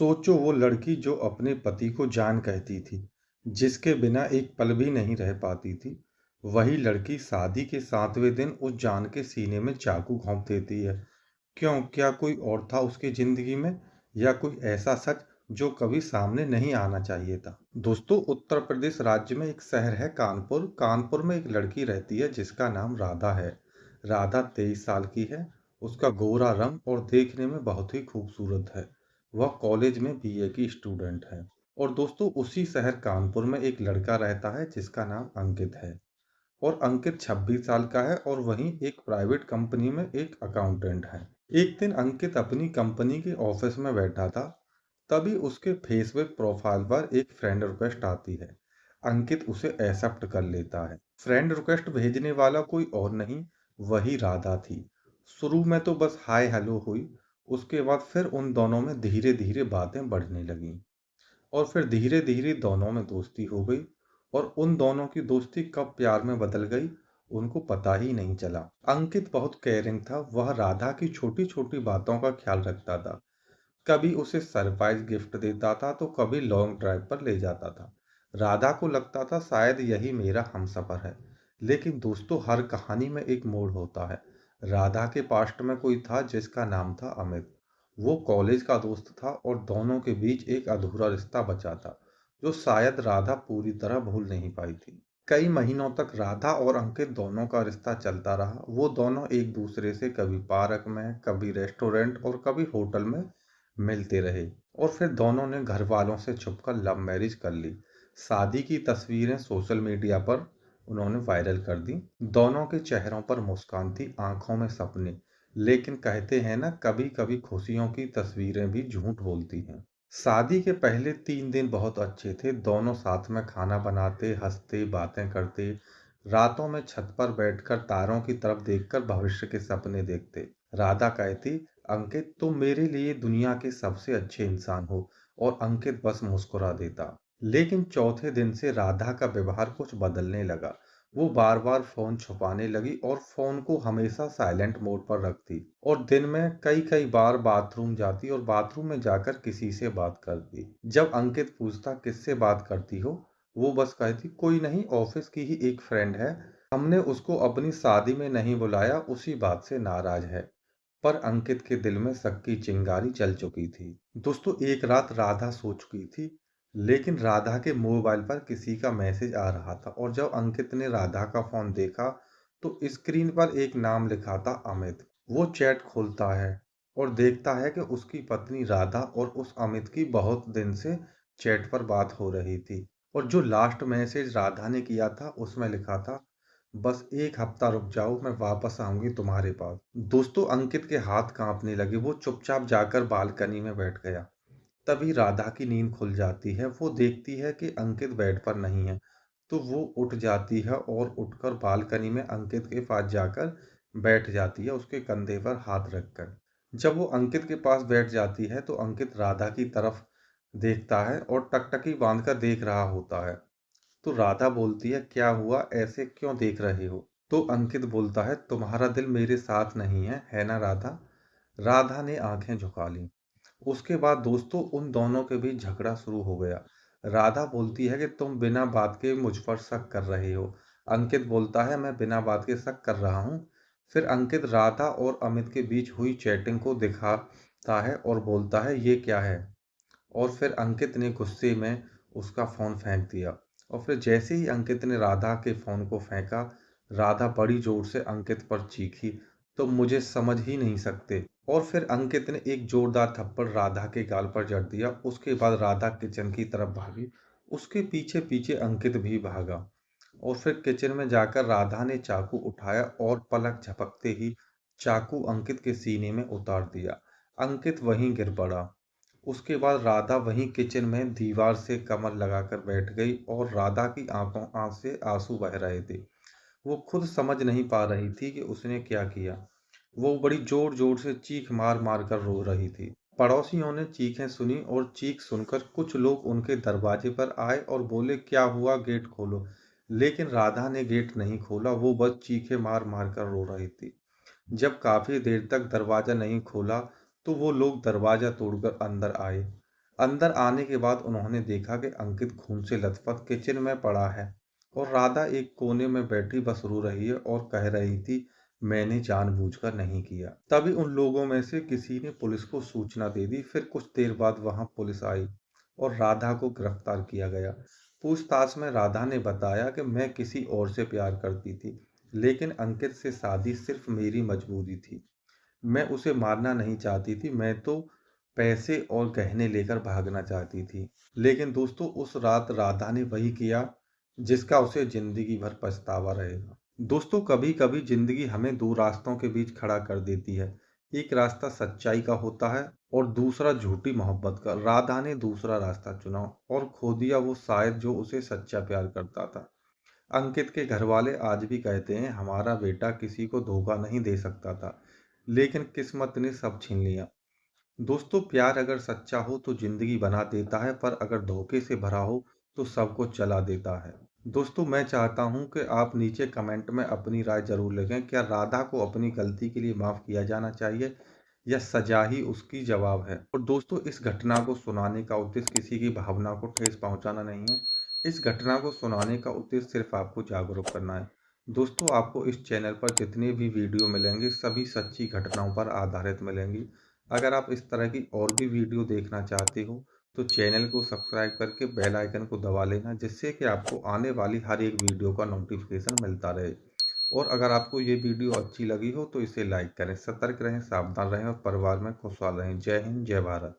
सोचो वो लड़की जो अपने पति को जान कहती थी, जिसके बिना एक पल भी नहीं रह पाती थी, वही लड़की शादी के 7वें दिन उस जान के सीने में चाकू घोंप देती है। क्यों? क्या कोई और था उसकी जिंदगी में, या कोई ऐसा सच जो कभी सामने नहीं आना चाहिए था? दोस्तों, उत्तर प्रदेश राज्य में एक शहर है कानपुर। कानपुर में एक लड़की रहती है जिसका नाम राधा है। राधा 23 साल की है। उसका गोरा रंग और देखने में बहुत ही खूबसूरत है। वह कॉलेज में बीए की स्टूडेंट है। और दोस्तों, उसी शहर कानपुर में एक लड़का रहता है जिसका नाम अंकित है। और अंकित 26 साल का है और वहीं एक प्राइवेट कंपनी में एक अकाउंटेंट है। एक दिन अंकित अपनी कंपनी के ऑफिस में बैठा था, तभी उसके फेसबुक प्रोफाइल पर एक फ्रेंड रिक्वेस्ट आती है। अंकित उसे एक्सेप्ट कर लेता है। फ्रेंड रिक्वेस्ट भेजने वाला कोई और नहीं, वही राधा थी। शुरू में तो बस हाय हेलो हुई। उसके बाद फिर उन दोनों में धीरे धीरे बातें बढ़ने लगीं। और फिर धीरे धीरे दोनों में दोस्ती हो गई। और उन दोनों की दोस्ती कब प्यार में बदल गई, उनको पता ही नहीं चला। अंकित बहुत केयरिंग था। वह राधा की छोटी छोटी बातों का ख्याल रखता था। कभी उसे सरप्राइज गिफ्ट देता था तो कभी लॉन्ग ड्राइव पर ले जाता था। राधा को लगता था शायद यही मेरा हमसफर है। लेकिन दोस्तों, हर कहानी में एक मोड़ होता है। राधा के पास्ट में कोई था जिसका नाम था अमित। वो कॉलेज का दोस्त था और दोनों के बीच एक अधूरा रिश्ता बचा था, जो शायद राधा पूरी तरह भूल नहीं पाई थी। कई महीनों तक राधा और अंकित दोनों का रिश्ता चलता रहा। वो दोनों एक दूसरे से कभी पार्क में, कभी रेस्टोरेंट और कभी होटल में मिलते रहे। और फिर दोनों ने घर वालों से छुपकर लव मैरिज कर ली। शादी की तस्वीरें सोशल मीडिया पर उन्होंने वायरल कर दी। दोनों के चेहरों पर मुस्कान थी, आंखों में सपने। लेकिन कहते हैं ना, कभी कभी खुशियों की तस्वीरें भी झूठ बोलती हैं। शादी के पहले 3 दिन बहुत अच्छे थे। दोनों साथ में खाना बनाते, हंसते, बातें करते। रातों में छत पर बैठकर तारों की तरफ देखकर भविष्य के सपने देखते। राधा कहती, अंकित तुम मेरे लिए दुनिया के सबसे अच्छे इंसान हो। और अंकित बस मुस्कुरा देता। लेकिन चौथे दिन से राधा का व्यवहार कुछ बदलने लगा। वो बार बार फोन छुपाने लगी और फोन को हमेशा साइलेंट मोड पर रखती। और दिन में कई कई बार बाथरूम जाती और बाथरूम में जाकर किसी से बात करती। जब अंकित पूछता किससे बात करती हो, वो बस कहती कोई नहीं, ऑफिस की ही एक फ्रेंड है। हमने उसको अपनी शादी में नहीं बुलाया, उसी बात से नाराज है। पर अंकित के दिल में शक की चिंगारी जल चुकी थी। दोस्तों, एक रात राधा सो चुकी थी, लेकिन राधा के मोबाइल पर किसी का मैसेज आ रहा था। और जब अंकित ने राधा का फोन देखा तो स्क्रीन पर एक नाम लिखा था, अमित। वो चैट खोलता है और देखता है कि उसकी पत्नी राधा और उस अमित की बहुत दिन से चैट पर बात हो रही थी। और जो लास्ट मैसेज राधा ने किया था उसमें लिखा था, बस एक हफ्ता रुक जाओ, मैं वापस आऊंगी तुम्हारे पास। दोस्तों, अंकित के हाथ कांपने लगे। वो चुपचाप जाकर बालकनी में बैठ गया। तभी राधा की नींद खुल जाती है। वो देखती है कि अंकित बेड पर नहीं है, तो वो उठ जाती है और उठकर बालकनी में अंकित के पास जाकर बैठ जाती है, उसके कंधे पर हाथ रखकर। जब वो अंकित के पास बैठ जाती है तो अंकित राधा की तरफ देखता है और टकटकी बांधकर देख रहा होता है। तो राधा बोलती है, क्या हुआ, ऐसे क्यों देख रहे हो? तो अंकित बोलता है, तुम्हारा दिल मेरे साथ नहीं है ना राधा? राधा ने आंखें झुका ली। उसके बाद दोस्तों, उन दोनों के बीच झगड़ा शुरू हो गया। राधा बोलती है कि तुम बिना बात के मुझ पर शक कर रहे हो। अंकित बोलता है, मैं बिना बात के शक कर रहा हूँ। फिर अंकित राधा और अमित के बीच हुई चैटिंग को दिखाता है और बोलता है, ये क्या है? और फिर अंकित ने गुस्से में उसका फोन फेंक दिया। और फिर जैसे ही अंकित ने राधा के फोन को फेंका, राधा बड़ी जोर से अंकित पर चीखी, तो मुझे समझ ही नहीं सकते। और फिर अंकित ने एक जोरदार थप्पड़ राधा के गाल पर जड़ दिया। उसके बाद राधा किचन की तरफ भागी। उसके पीछे पीछे अंकित भी भागा। और फिर किचन में जाकर राधा ने चाकू उठाया और पलक झपकते ही चाकू अंकित के सीने में उतार दिया। अंकित वहीं गिर पड़ा। उसके बाद राधा वहीं किचन में दीवार से कमर लगाकर बैठ गई और राधा की आंखों से आंसू बह रहे थे। वो खुद समझ नहीं पा रही थी कि उसने क्या किया। वो बड़ी जोर जोर से चीख मार मार कर रो रही थी। पड़ोसियों ने चीखें सुनी और चीख सुनकर कुछ लोग उनके दरवाजे पर आए और बोले, क्या हुआ, गेट खोलो। लेकिन राधा ने गेट नहीं खोला। वो बस चीखें मार मार कर रो रही थी। जब काफी देर तक दरवाजा नहीं खोला तो वो लोग दरवाजा तोड़कर अंदर आए। अंदर आने के बाद उन्होंने देखा कि अंकित खून से लथपथ किचन में पड़ा है और राधा एक कोने में बैठी बस रो रही है और कह रही थी, मैंने जानबूझकर नहीं किया। तभी उन लोगों में से किसी ने पुलिस को सूचना दे दी। फिर कुछ देर बाद वहां पुलिस आई और राधा को गिरफ्तार किया गया। पूछताछ में राधा ने बताया कि मैं किसी और से प्यार करती थी, लेकिन अंकित से शादी सिर्फ मेरी मजबूरी थी। मैं उसे मारना नहीं चाहती थी, मैं तो पैसे और गहने लेकर भागना चाहती थी। लेकिन दोस्तों, उस रात राधा ने वही किया जिसका उसे जिंदगी भर पछतावा रहेगा। दोस्तों, कभी कभी जिंदगी हमें दो रास्तों के बीच खड़ा कर देती है। एक रास्ता सच्चाई का होता है और दूसरा झूठी मोहब्बत का। राधा ने दूसरा रास्ता चुना और खो दिया वो शायद जो उसे सच्चा प्यार करता था। अंकित के घरवाले आज भी कहते हैं, हमारा बेटा किसी को धोखा नहीं दे सकता था, लेकिन किस्मत ने सब छीन लिया। दोस्तों, प्यार अगर सच्चा हो तो जिंदगी बना देता है, पर अगर धोखे से भरा हो तो सब कुछ जला देता है। दोस्तों, मैं चाहता हूं कि आप नीचे कमेंट में अपनी राय जरूर लिखें। क्या राधा को अपनी गलती के लिए माफ किया जाना चाहिए या सजा ही उसकी जवाब है? और दोस्तों, इस घटना को सुनाने का उद्देश्य किसी की भावना को ठेस पहुंचाना नहीं है। इस घटना को सुनाने का उद्देश्य सिर्फ आपको जागरूक करना है। दोस्तों, आपको इस चैनल पर जितने भी वीडियो मिलेंगे सभी सच्ची घटनाओं पर आधारित मिलेंगी। अगर आप इस तरह की और भी वीडियो देखना चाहते हो तो चैनल को सब्सक्राइब करके बेल आइकन को दबा लेना, जिससे कि आपको आने वाली हर एक वीडियो का नोटिफिकेशन मिलता रहे। और अगर आपको ये वीडियो अच्छी लगी हो तो इसे लाइक करें। सतर्क रहें, सावधान रहें और परिवार में खुशहाल रहें। जय हिंद, जय भारत।